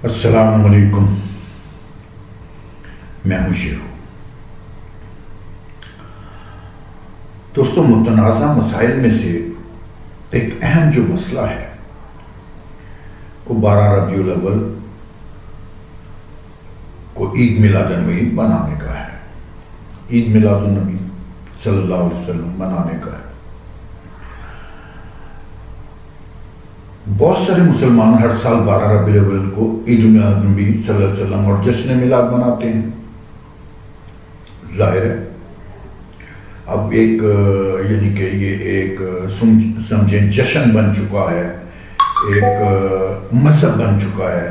السلام علیکم، میں ہوں شیخو۔ دوستوں، متنازع مسائل میں سے ایک اہم جو مسئلہ ہے وہ 12 ربیع الاول کو عید میلاد النبی منانے کا ہے۔ عید میلاد النبی صلی اللہ علیہ وسلم منانے کا ہے۔ بہت سارے مسلمان ہر سال 12 ربیع الاول کو عید میلاد النبی صلی اللہ علیہ وسلم اور جشن میلاد مناتے ہیں۔ ظاہر ہے اب یعنی کہ یہ ایک سمجھیں جشن بن چکا ہے، ایک مذہب بن چکا ہے،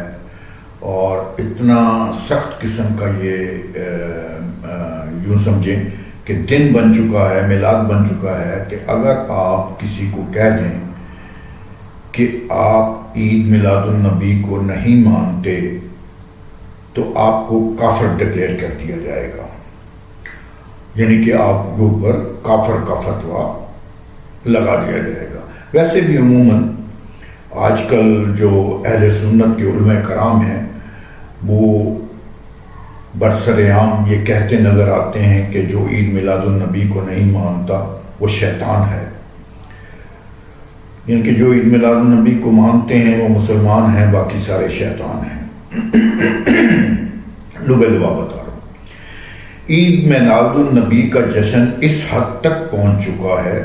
اور اتنا سخت قسم کا یہ یوں سمجھیں کہ دن بن چکا ہے، میلاد بن چکا ہے کہ اگر آپ کسی کو کہہ دیں کہ آپ عید میلاد النبی کو نہیں مانتے تو آپ کو کافر ڈکلیئر کر دیا جائے گا، یعنی کہ آپ کے اوپر کافر کا فتویٰ لگا دیا جائے گا۔ ویسے بھی عموماً آج کل جو اہل سنت کے علماء کرام ہیں وہ برسر عام یہ کہتے نظر آتے ہیں کہ جو عید میلاد النبی کو نہیں مانتا وہ شیطان ہے، یعنی کہ جو عید میلاد النبی کو مانتے ہیں وہ مسلمان ہیں، باقی سارے شیطان ہیں۔ لبے لبا بتا رہا ہوں، عید میلاد النبی کا جشن اس حد تک پہنچ چکا ہے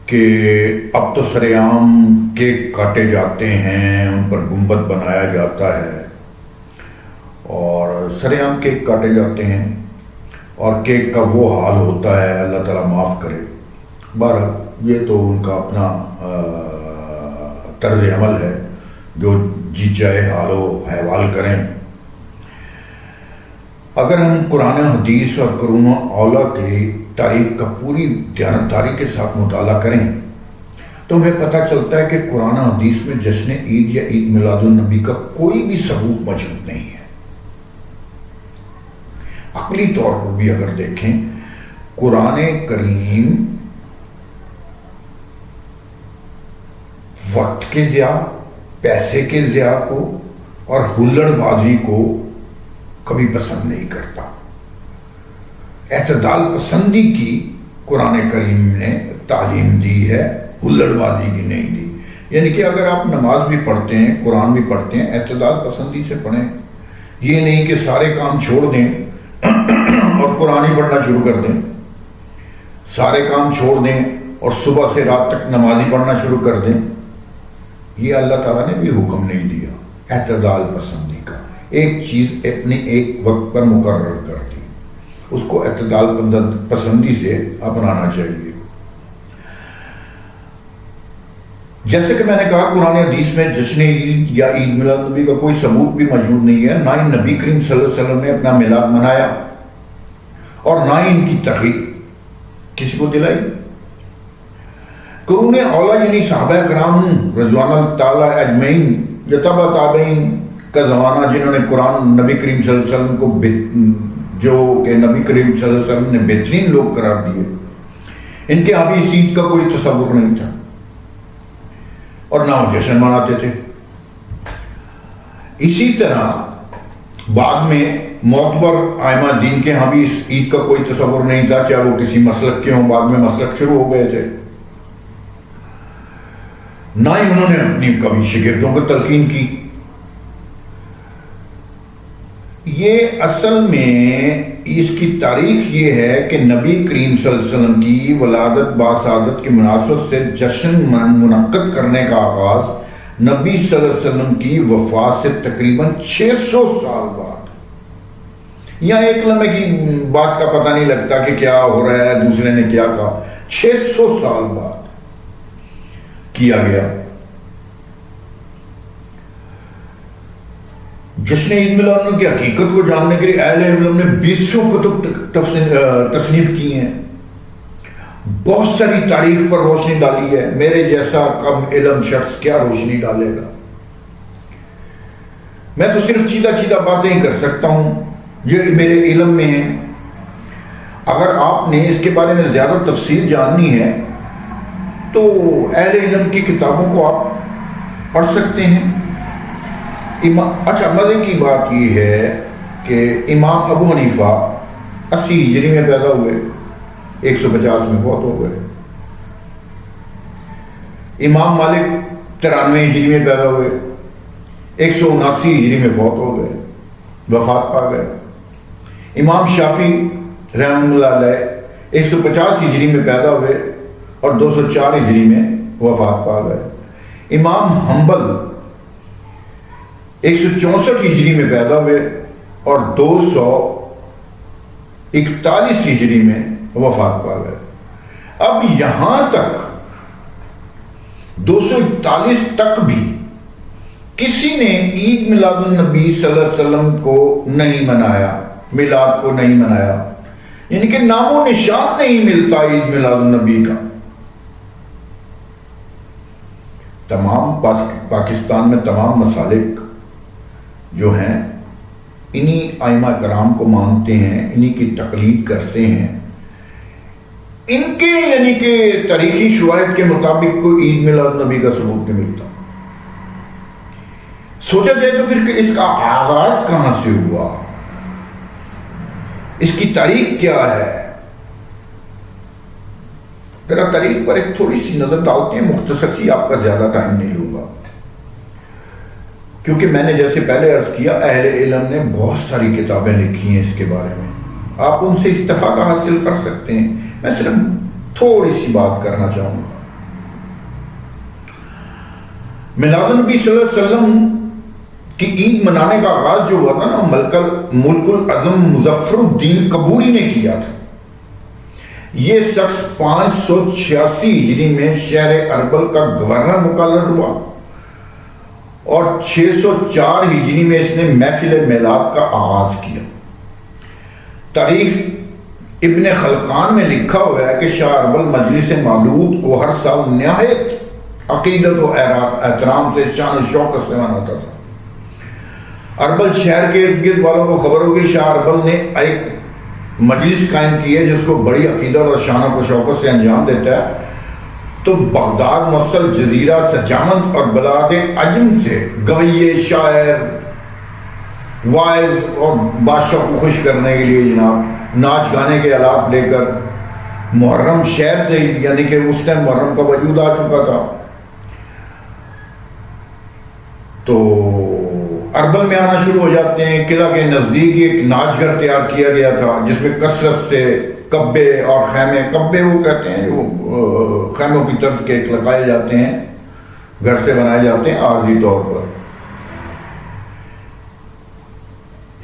کہ اب تو سرعام کیک کاٹے جاتے ہیں، ان پر گنبد بنایا جاتا ہے اور سرعام کیک کاٹے جاتے ہیں، اور کیک کا وہ حال ہوتا ہے، اللہ تعالیٰ معاف کرے۔ بہرحال یہ تو ان کا اپنا طرز عمل ہے، جو جی چاہے حال و احوال کریں۔ اگر ہم قرآن حدیث اور قرون اولیٰ کی تاریخ کا پوری دیانتداری کے ساتھ مطالعہ کریں تو ہمیں پتہ چلتا ہے کہ قرآن حدیث میں جشن عید یا عید میلاد النبی کا کوئی بھی ثبوت موجود نہیں ہے۔ عقلی طور پر بھی اگر دیکھیں، قرآن کریم وقت کے ضیاع، پیسے کے ضیاع کو اور ہلڑ بازی کو کبھی پسند نہیں کرتا۔ اعتدال پسندی کی قرآن کریم نے تعلیم دی ہے، ہلڑ بازی کی نہیں دی۔ یعنی کہ اگر آپ نماز بھی پڑھتے ہیں، قرآن بھی پڑھتے ہیں، اعتدال پسندی سے پڑھیں، یہ نہیں کہ سارے کام چھوڑ دیں اور قرآن ہی پڑھنا شروع کر دیں، سارے کام چھوڑ دیں اور صبح سے رات تک نماز ہی پڑھنا شروع کر دیں۔ یہ اللہ تعالیٰ نے بھی حکم نہیں دیا اعتدال پسندی کا۔ ایک چیز اپنے ایک وقت پر مقرر کر دی، اس کو اعتدال پسندی سے اپنانا چاہیے۔ جیسے کہ میں نے کہا، قرآن حدیث میں جشن عید یا عید میلاد النبی کا کوئی ثبوت بھی موجود نہیں ہے، نہ ہی نبی کریم صلی اللہ علیہ وسلم نے اپنا میلاد منایا اور نہ ہی ان کی ترغیب کسی کو دلائی۔ قرون اولیٰ یعنی صحابہ کرام رضوان اللہ تعالیٰ اجمعین یا تبع تابعین کا زمانہ، جنہوں نے قرآن نبی کریم صلی اللہ علیہ وسلم کو جو کہ نبی کریم صلی اللہ علیہ وسلم نے بہترین لوگ قرار دیے، ان کے یہاں بھی اس عید کا کوئی تصور نہیں تھا اور نہ وہ جشن مناتے تھے۔ اسی طرح بعد میں معتبر ائمہ دین کے یہاں بھی اس عید کا کوئی تصور نہیں تھا، چاہے وہ کسی مسلک کے ہوں، بعد میں مسلک شروع ہو گئے تھے۔ نہ ہی انہوں نے اپنی کبھی شاگردوں کو تلقین کی۔ یہ اصل میں اس کی تاریخ یہ ہے کہ نبی کریم صلی اللہ علیہ وسلم کی ولادت باسعادت کی مناسبت سے جشن منعقد کرنے کا آغاز نبی صلی اللہ علیہ وسلم کی وفات سے تقریباً 600 سال بعد، یہاں ایک لمحے کی بات کا پتہ نہیں لگتا کہ کیا ہو رہا ہے، دوسرے نے کیا کہا، 600 سال بعد کیا گیا۔ جشن عید میلاد النبی کی حقیقت کو جاننے کے لیے اہل علم نے 20 کتب تصنیف کی ہیں، بہت ساری تاریخ پر روشنی ڈالی ہے۔ میرے جیسا کم علم شخص کیا روشنی ڈالے گا؟ میں تو صرف چیدہ باتیں ہی کر سکتا ہوں جو میرے علم میں ہیں۔ اگر آپ نے اس کے بارے میں زیادہ تفصیل جاننی ہے تو اہل علم کی کتابوں کو آپ پڑھ سکتے ہیں۔ اچھا مزے کی بات یہ ہے کہ امام ابو حنیفہ 80 ہجری میں پیدا ہوئے، 150 میں فوت ہو گئے۔ امام مالک 93 ہجری میں پیدا ہوئے، 179 ہجری میں فوت ہو گئے، وفات پا گئے۔ امام شافعی رحمۃ اللہ علیہ 150 ہجری میں پیدا ہوئے اور 204 ہجری میں وفات پا گئے۔ امام حنبل 164 ہجری میں پیدا ہوئے اور 241 ہجری میں وفات پا گئے۔ اب یہاں تک 241 تک بھی کسی نے عید میلاد النبی صلی اللہ علیہ وسلم کو نہیں منایا، میلاد کو نہیں منایا، یعنی کہ نام و نشان نہیں ملتا عید میلاد النبی کا۔ تمام پاکستان میں تمام مسالک جو ہیں انہی ائمہ کرام کو مانتے ہیں، انہی کی تقلید کرتے ہیں، ان کے یعنی کہ تاریخی شواہد کے مطابق کوئی عید میلاد نبی کا ثبوت نہیں ملتا۔ سوچا جائے تو پھر کہ اس کا آغاز کہاں سے ہوا، اس کی تاریخ کیا ہے؟ ذرا تاریخ پر ایک تھوڑی سی نظر ڈالتے ہیں، مختصر سی، آپ کا زیادہ ٹائم نہیں لوں گا، کیونکہ میں نے جیسے پہلے عرض کیا اہل علم نے بہت ساری کتابیں لکھی ہیں اس کے بارے میں، آپ ان سے استفادہ حاصل کر سکتے ہیں، میں صرف تھوڑی سی بات کرنا چاہوں گا۔ میلاد النبی صلی اللہ علیہ وسلم کی عید منانے کا آغاز جو ہوا تھا نا، ملک العظم مظفر الدین کبوری نے کیا تھا۔ یہ شخص 586 ہجری میں شہر اربل کا گورنر مقرر ہوا اور 604 ہجری میں اس نے محفل میلاد کا آغاز کیا۔ تاریخ ابن خلقان میں لکھا ہوا ہے کہ شاہ اربل مجلس مودود کو ہر سال نہایت عقیدت و احترام سے شان و شوکت سے مناتا تھا۔ اربل شہر کے ارد گرد والوں کو خبر ہوگی شاہ اربل نے ایک مجلس قائم کی ہے جس کو بڑی عقیدت اور شان و شوکت سے انجام دیتا ہے، تو بغداد، موصل، جزیرہ، سجامند اور بلاد عجم سے گویے، شاعر، وائز اور بادشاہ کو خوش کرنے کے لیے جناب ناچ گانے کے آلات لے کر محرم شہر سے، یعنی کہ اس ٹائم محرم کا وجود آ چکا تھا، تو اربل میں آنا شروع ہو جاتے ہیں۔ قلعہ کے نزدیک ایک ناچ گھر تیار کیا گیا تھا جس میں کثرت سے کبے اور خیمے، کبے وہ کہتے ہیں جو خیموں کی طرف کے لگائے جاتے ہیں، گھر سے بنائے جاتے ہیں عارضی طور پر۔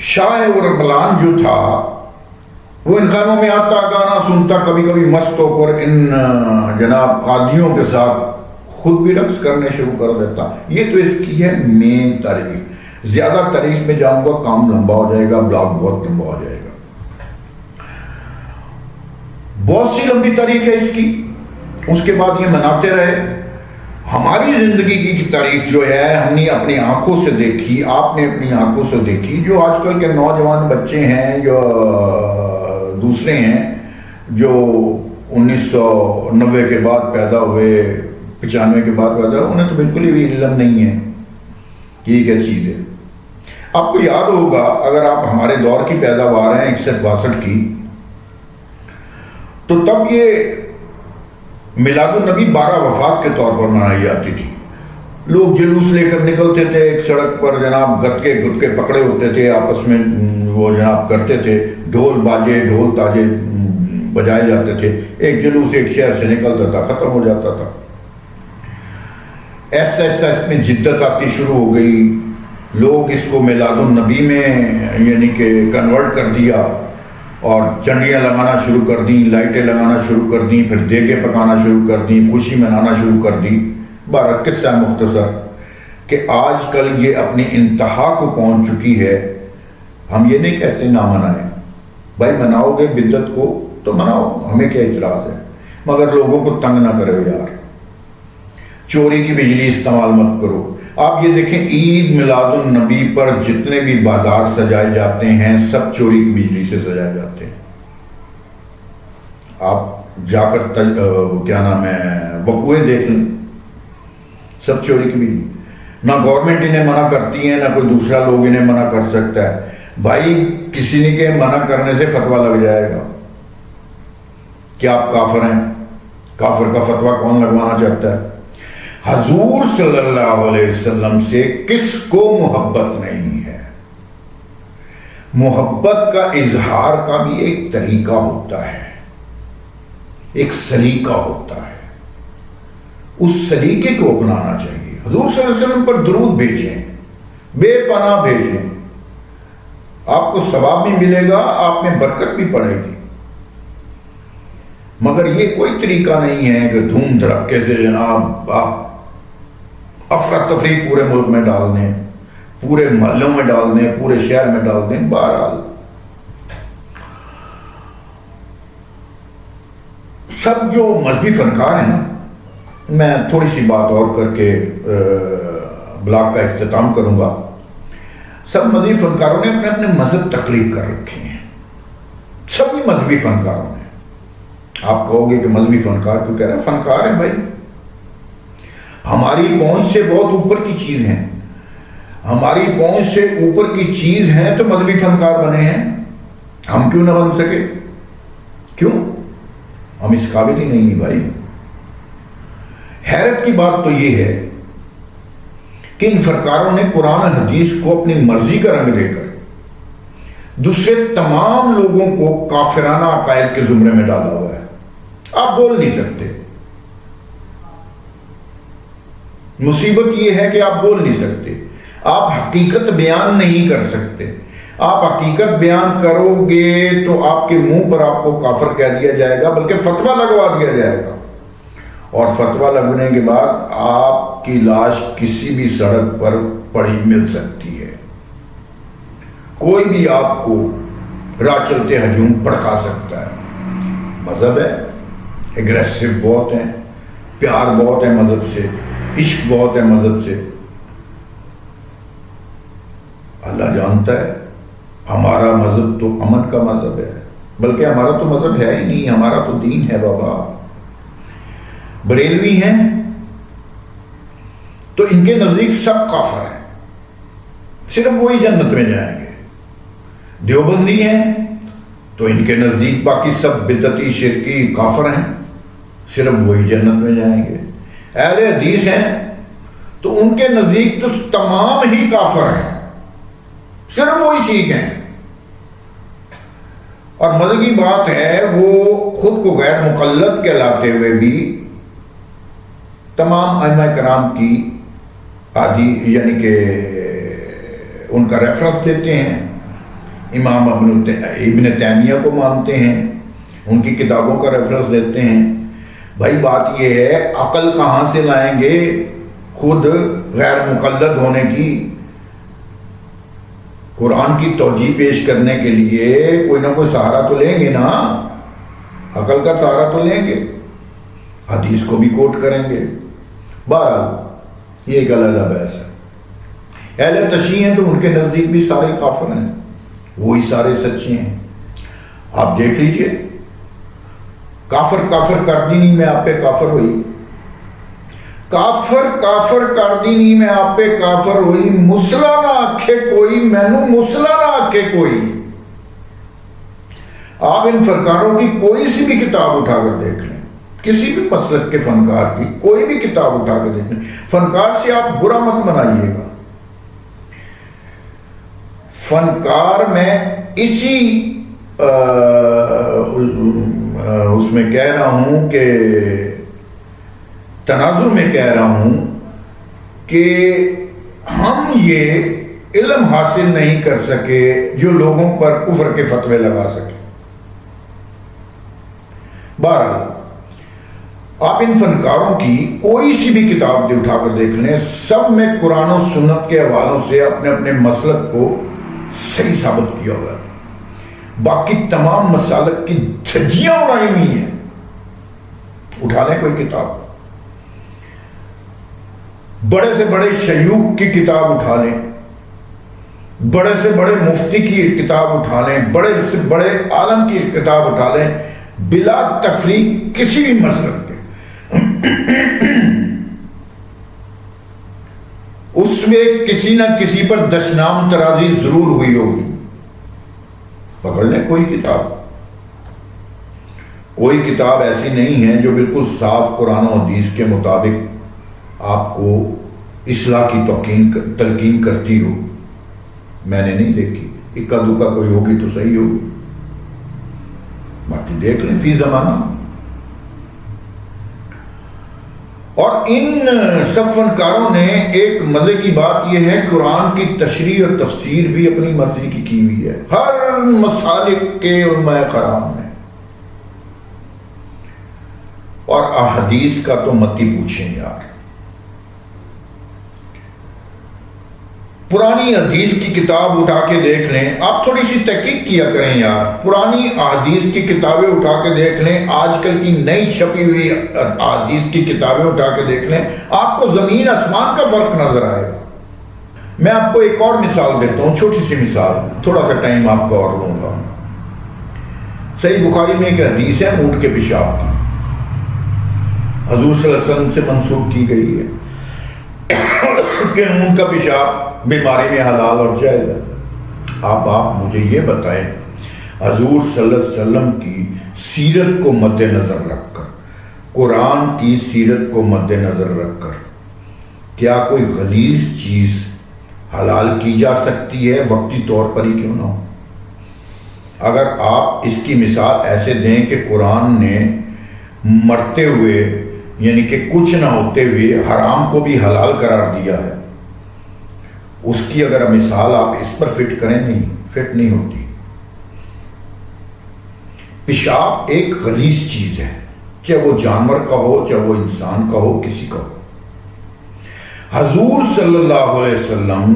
شاہ اربلان جو تھا وہ ان خیموں میں آتا، گانا سنتا، کبھی کبھی مست ہو کر ان جناب قادیوں کے ساتھ خود بھی رقص کرنے شروع کر دیتا۔ یہ تو اس کی ہے مین تاریخ۔ زیادہ تاریخ میں جاؤں گا کام لمبا ہو جائے گا، بلاگ بہت لمبا ہو جائے گا، بہت سی لمبی تاریخ ہے اس کی۔ اس کے بعد یہ مناتے رہے۔ ہماری زندگی کی تاریخ جو ہے ہم نے اپنی آنکھوں سے دیکھی، آپ نے اپنی آنکھوں سے دیکھی۔ جو آج کل کے نوجوان بچے ہیں، جو دوسرے ہیں، جو 1990 کے بعد پیدا ہوئے، 95 کے بعد پیدا ہوئے، انہیں تو بالکل ہی علم نہیں ہے یہ کیا چیز ہے۔ آپ کو یاد ہوگا اگر آپ ہمارے دور کی پیداوار ہیں 61-62 کی، تو تب یہ میلاد النبی 12 وفات کے طور پر منائی جاتی تھی۔ لوگ جلوس لے کر نکلتے تھے ایک سڑک پر، جناب گتکے پکڑے ہوتے تھے، آپس میں وہ جناب کرتے تھے، ڈھول باجے، ڈھول تاجے بجائے جاتے تھے، ایک جلوس ایک شہر سے نکلتا تھا، ختم ہو جاتا تھا۔ ایسا ایسا اس میں جدت آتی شروع ہو گئی، لوگ اس کو میلاد النبی میں یعنی کہ کنورٹ کر دیا اور چنڈیاں لگانا شروع کر دیں، لائٹیں لگانا شروع کر دیں، پھر دیگیں پکانا شروع کر دیں، خوشی منانا شروع کر دی۔ بارہ قصہ مختصر کہ آج کل یہ اپنی انتہا کو پہنچ چکی ہے۔ ہم یہ نہیں کہتے نہ منائیں، بھائی مناؤ گے بدعت کو تو مناؤ، ہمیں کیا اعتراض ہے، مگر لوگوں کو تنگ نہ کرو یار، چوری کی بجلی استعمال مت کرو۔ آپ یہ دیکھیں عید میلاد النبی پر جتنے بھی بازار سجائے جاتے ہیں سب چوری کی بجلی سے سجائے جاتے ہیں۔ آپ جا کر کیا نام ہے وقوعے دیکھ لیں، سب چوری کی بجلی۔ نہ گورنمنٹ انہیں منع کرتی ہے، نہ کوئی دوسرا لوگ انہیں منع کر سکتا ہے۔ بھائی کسی نے کہ منع کرنے سے فتویٰ لگ جائے گا کہ آپ کافر ہیں، کافر کا فتویٰ کون لگوانا چاہتا ہے؟ حضور صلی اللہ علیہ وسلم سے کس کو محبت نہیں ہے؟ محبت کا اظہار کا بھی ایک طریقہ ہوتا ہے، ایک سلیقہ ہوتا ہے، اس سلیقے کو اپنانا چاہیے۔ حضور صلی اللہ علیہ وسلم پر درود بھیجیں، بے پناہ بھیجیں، آپ کو ثواب بھی ملے گا، آپ میں برکت بھی پڑے گی۔ مگر یہ کوئی طریقہ نہیں ہے کہ دھوم دھڑکے سے جناب آپ افراتفری پورے ملک میں ڈال دیں، پورے محلوں میں ڈال دیں، پورے شہر میں ڈال دیں۔ بہرحال سب جو مذہبی فنکار ہیں نا، میں تھوڑی سی بات اور کر کے بلاگ کا اختتام کروں گا، سب مذہبی فنکاروں نے اپنے اپنے مذہب تخلیق کر رکھے ہیں، سبھی مذہبی فنکاروں نے۔ آپ کہو گے کہ مذہبی فنکار کیوں کہہ رہے ہیں؟ فنکار ہیں بھائی، ہماری پہنچ سے بہت اوپر کی چیز ہیں، ہماری پہنچ سے اوپر کی چیز ہیں تو مذہبی فنکار بنے ہیں، ہم کیوں نہ بن سکے؟ کیوں؟ ہم اس قابل ہی نہیں ہیں بھائی۔ حیرت کی بات تو یہ ہے کہ ان فنکاروں نے قرآن حدیث کو اپنی مرضی کا رنگ دے کر دوسرے تمام لوگوں کو کافرانہ عقائد کے زمرے میں ڈالا ہوا ہے۔ آپ بول نہیں سکتے، مصیبت یہ ہے کہ آپ بول نہیں سکتے، آپ حقیقت بیان نہیں کر سکتے۔ آپ حقیقت بیان کرو گے تو آپ کے منہ پر آپ کو کافر کہہ دیا جائے گا، بلکہ فتویٰ لگوا دیا جائے گا، اور فتویٰ لگنے کے بعد آپ کی لاش کسی بھی سڑک پر پڑی مل سکتی ہے، کوئی بھی آپ کو راہ چلتے ہجوم بھڑکا سکتا ہے۔ مذہب ہے، اگریسو بہت ہیں، پیار بہت ہے مذہب سے، عشق بہت ہے مذہب سے۔ اللہ جانتا ہے ہمارا مذہب تو امن کا مذہب ہے، بلکہ ہمارا تو مذہب ہے ہی نہیں، ہمارا تو دین ہے بابا۔ بریلوی ہیں تو ان کے نزدیک سب کافر ہیں، صرف وہی جنت میں جائیں گے۔ دیوبندی ہیں تو ان کے نزدیک باقی سب بدعتی شرکی کافر ہیں، صرف وہی جنت میں جائیں گے۔ اہل حدیث ہیں تو ان کے نزدیک تو تمام ہی کافر ہیں، صرف وہی ٹھیک ہیں۔ اور مزے کی بات ہے وہ خود کو غیر مقلد کہلاتے ہوئے بھی تمام ائمہ کرام کی یعنی کہ ان کا ریفرنس دیتے ہیں، امام ابن تیمیہ کو مانتے ہیں، ان کی کتابوں کا ریفرنس دیتے ہیں۔ بھائی بات یہ ہے، عقل کہاں سے لائیں گے خود غیر مقلد ہونے کی؟ قرآن کی توجیہ پیش کرنے کے لیے کوئی نہ کوئی سہارا تو لیں گے نا، عقل کا سہارا تو لیں گے، حدیث کو بھی کوٹ کریں گے۔ بہرحال یہ ایک علیحدہ بحث ہے۔ اہل تشیع ہیں تو ان کے نزدیک بھی سارے کافر ہیں، وہی سارے سچے ہیں۔ آپ دیکھ لیجئے، کافر کافر کر دی نہیں میں آپ پہ کافر ہوئی، کافر کافر کر دی نہیں میں آپ پہ کافر ہوئی، مسلح نہ آکھے کوئی مینوں مسلح نہ آکھے کوئی۔ آپ ان فنکاروں کی کوئی سی بھی کتاب اٹھا کر دیکھ لیں، کسی بھی مسلک کے فنکار کی کوئی بھی کتاب اٹھا کر دیکھ لیں، فنکار سے آپ برا مت منائیے گا۔ فنکار میں اسی اس میں کہہ رہا ہوں کہ تناظر میں کہہ رہا ہوں کہ ہم یہ علم حاصل نہیں کر سکے جو لوگوں پر کفر کے فتوے لگا سکے۔ بہرحال آپ ان فنکاروں کی کوئی سی بھی کتاب اٹھا کر دیکھ لیں، سب میں قرآن و سنت کے حوالوں سے اپنے اپنے مسلک کو صحیح ثابت کیا ہوا ہے، باقی تمام مسالک کی دھجیاں اڑائی ہوئی ہیں۔ اٹھا لیں کوئی کتاب، بڑے سے بڑے شیوخ کی کتاب اٹھا لیں، بڑے سے بڑے مفتی کی کتاب اٹھا لیں، بڑے سے بڑے عالم کی کتاب اٹھا لیں، بلا تفریق کسی بھی مسلک کے اس میں کسی نہ کسی پر دشنام ترازی ضرور ہوئی ہوگی. پکڑ لیں کوئی کتاب ایسی نہیں ہے جو بالکل صاف قرآن و حدیث کے مطابق آپ کو اصلاح کی تلقین کرتی ہو. میں نے نہیں دیکھی. اکا دکا کوئی ہوگی تو صحیح ہوگی، باقی دیکھ لیں فی زمانہ. اور ان سب فنکاروں نے ایک مزے کی بات یہ ہے، قرآن کی تشریح اور تفسیر بھی اپنی مرضی کی ہوئی ہے ہر مسالک کے علماء کرام نے. اور احادیث کا تو مت ہی پوچھیں یار. پرانی حدیث کی کتاب اٹھا کے دیکھ لیں. آپ تھوڑی سی تحقیق کیا کریں یار. پرانی احادیث کی کتابیں اٹھا کے دیکھ لیں، آج کل کی نئی چھپی ہوئی احادیث کی کتابیں اٹھا کے دیکھ لیں، آپ کو زمین آسمان کا فرق نظر آئے گا. میں آپ کو ایک اور مثال دیتا ہوں، چھوٹی سی مثال، تھوڑا سا ٹائم آپ کا اور لوں گا. صحیح بخاری میں ایک حدیث ہے اونٹ کے پیشاب کی، حضور صلی اللہ علیہ وسلم سے منسوخ کی گئی ہے کہ اونٹ کا پیشاب بیماری میں حلال اور جائز ہے. آپ مجھے یہ بتائیں، حضور صلی اللہ علیہ وسلم کی سیرت کو مد نظر رکھ کر، قرآن کی سیرت کو مد نظر رکھ کر، کیا کوئی غلیظ چیز حلال کی جا سکتی ہے وقتی طور پر ہی کیوں نہ ہو؟ اگر آپ اس کی مثال ایسے دیں کہ قرآن نے مرتے ہوئے، یعنی کہ کچھ نہ ہوتے ہوئے حرام کو بھی حلال قرار دیا ہے، اس کی اگر مثال آپ اس پر فٹ کریں، فٹ نہیں ہوتی. پیشاب ایک غلیظ چیز ہے، چاہے وہ جانور کا ہو، چاہے وہ انسان کا ہو، کسی کا ہو. حضور صلی اللہ علیہ وسلم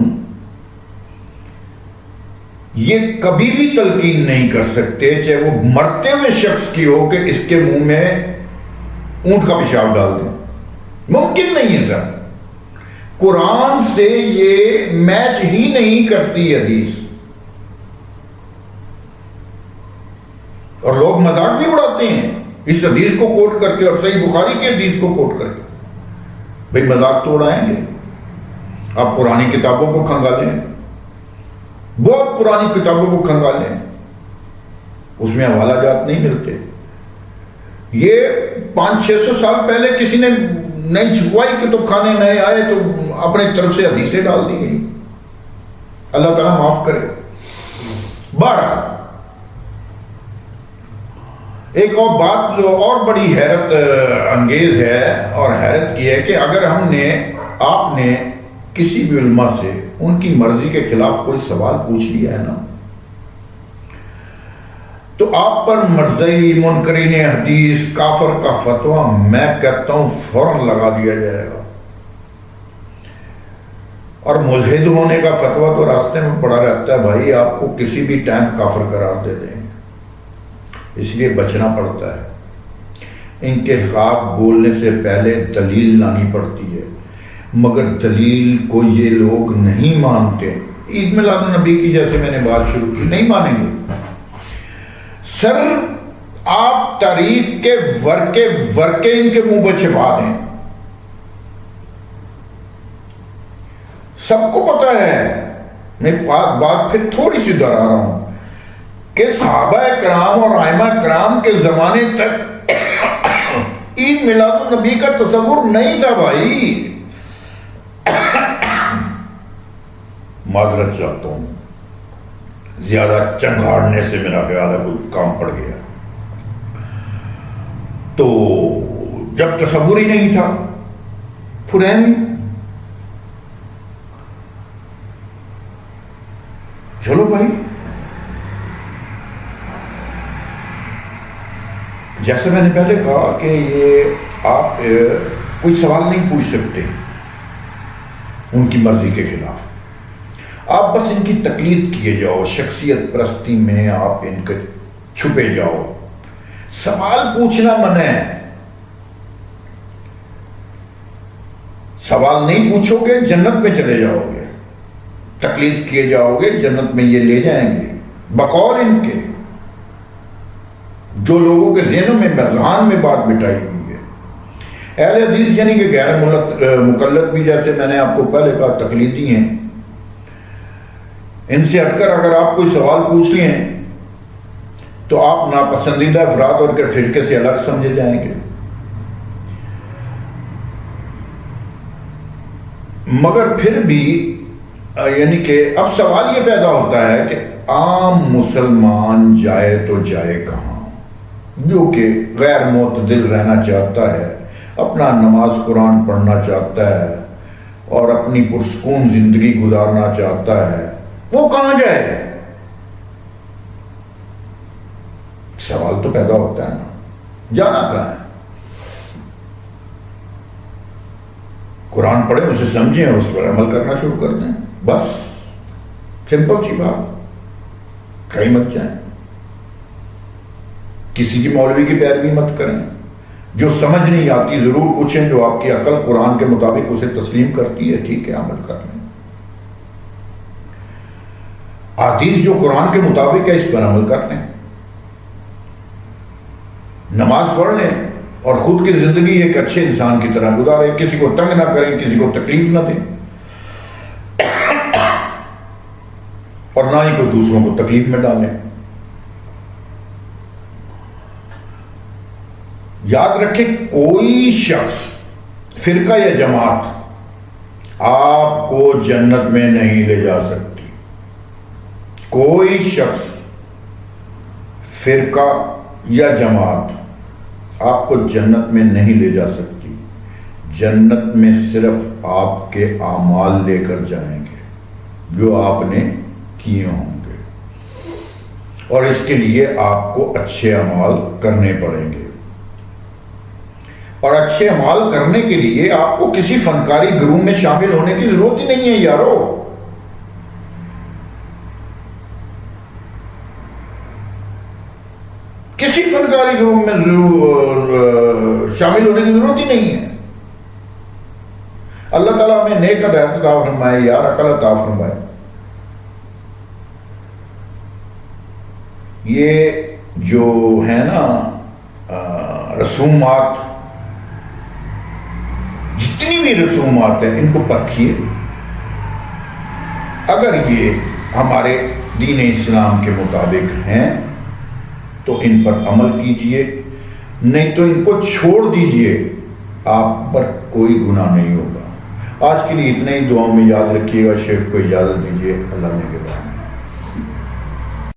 یہ کبھی بھی تلقین نہیں کر سکتے، چاہے وہ مرتے ہوئے شخص کی ہو، کہ اس کے منہ میں اونٹ کا پیشاب ڈال دیں. ممکن نہیں ہے سر. قرآن سے یہ میچ ہی نہیں کرتی حدیث. اور لوگ مذاق بھی اڑاتے ہیں اس حدیث کو کوٹ کر کے، اور صحیح بخاری کی حدیث کو کوٹ کر کے. بھئی مذاق تو اڑائیں گے. آپ پرانی کتابوں کو کھنگالیں، بہت پرانی کتابوں کو کھنگالیں، اس میں حوالہ جات نہیں ملتے. یہ 500-600 سال پہلے کسی نے نہیں چھپوائی کہ تو کھانے نئے آئے تو اپنے طرف سے حدیثیں ڈال دی گئی. اللہ تعالیٰ معاف کرے. 12 ایک اور بات جو اور بڑی حیرت انگیز ہے، اور حیرت کی ہے کہ اگر آپ نے کسی بھی علماء سے ان کی مرضی کے خلاف کوئی سوال پوچھ لیا ہے نا، تو آپ پر مرضی منکرین حدیث کافر کا فتویٰ میں کہتا ہوں فوراً لگا دیا جائے گا. اور ملحد ہونے کا فتویٰ تو راستے میں پڑا رہتا ہے بھائی، آپ کو کسی بھی ٹائم کافر قرار دے دیں گے. اس لیے بچنا پڑتا ہے. ان کے خلاف بولنے سے پہلے دلیل لانی پڑتی ہے، مگر دلیل کو یہ لوگ نہیں مانتے. عید میلاد النبی کی جیسے میں نے بات شروع کی، نہیں مانیں گے. سر آپ تاریخ کے ورقے ان کے منہ پر چھپا دیں. سب کو پتا ہے، میں بات پھر تھوڑی سی دہرا رہا ہوں کہ صحابہ کرام اور ائمہ کرام کے زمانے تک عید میلاد النبی کا تصور نہیں تھا بھائی. معذرت چاہتا ہوں، زیادہ چنگاڑنے سے میرا خیال ہے کوئی کام پڑ گیا. تو جب تصور ہی نہیں تھا، پھرہمی چلو بھائی، جیسے میں نے پہلے کہا کہ یہ آپ کوئی سوال نہیں پوچھ سکتے ان کی مرضی کے خلاف. آپ بس ان کی تقلید کیے جاؤ، شخصیت پرستی میں آپ ان کے چھپے جاؤ. سوال پوچھنا منع ہے. سوال نہیں پوچھو گے جنت میں چلے جاؤ گے، تقلید کیے جاؤ گے جنت میں یہ لے جائیں گے بقول ان کے، جو لوگوں کے ذہنوں میں ذہان میں بات بٹھائی ہوئی ہے. اہل حدیث یعنی کہ غیر مقلد بھی، جیسے میں نے آپ کو پہلے کہا، تقلیدی ہیں. ان سے ہٹ کر اگر آپ کوئی سوال پوچھ لیے ہیں تو آپ ناپسندیدہ افراد اور فرقے سے الگ سمجھے جائیں گے. مگر پھر بھی یعنی کہ اب سوال یہ پیدا ہوتا ہے کہ عام مسلمان جائے تو جائے کہاں، جو کہ غیر معتدل رہنا چاہتا ہے، اپنا نماز قرآن پڑھنا چاہتا ہے اور اپنی پرسکون زندگی گزارنا چاہتا ہے، وہ کہاں جائے؟ سوال تو پیدا ہوتا ہے نا، جانا کہاں ہے؟ قرآن پڑھیں، اسے سمجھیں اور اس پر عمل کرنا شروع کر دیں، بس سمپل سی بات. کہیں مت جائیں، کسی کی مولوی کی پیروی مت کریں. جو سمجھ نہیں آتی ضرور پوچھیں، جو آپ کی عقل قرآن کے مطابق اسے تسلیم کرتی ہے ٹھیک ہے عمل کر لیں. حدیث جو قرآن کے مطابق ہے اس پر عمل کر لیں، نماز پڑھ لیں اور خود کی زندگی ایک اچھے انسان کی طرح گزاریں. کسی کو تنگ نہ کریں، کسی کو تکلیف نہ دیں اور نہ ہی کوئی دوسروں کو تکلیف میں ڈالیں. یاد رکھیں، کوئی شخص، فرقہ یا جماعت آپ کو جنت میں نہیں لے جا سکتی. کوئی شخص، فرقہ یا جماعت آپ کو جنت میں نہیں لے جا سکتی. جنت میں صرف آپ کے اعمال لے کر جائیں گے جو آپ نے کیے ہوں گے، اور اس کے لیے آپ کو اچھے اعمال کرنے پڑیں گے. اور اچھے اعمال کرنے کے لیے آپ کو کسی فنکاری گروہ میں شامل ہونے کی ضرورت ہی نہیں ہے یارو. کسی فنکاری گروہ میں شامل ہونے کی ضرورت ہی نہیں ہے. اللہ تعالیٰ ہمیں نیک ہدایت عطا فرمائے یار، عقل عطا فرمائے. یہ جو ہے نا رسومات، جتنی بھی رسومات ہیں ان کو پرکھیے. اگر یہ ہمارے دین اسلام کے مطابق ہیں تو ان پر عمل کیجئے، نہیں تو ان کو چھوڑ دیجئے، آپ پر کوئی گناہ نہیں ہوگا. آج کے لیے اتنا ہی. دعاؤں میں یاد رکھیے گا. شیخ کو اجازت دیجیے. اللہ نے کے بعد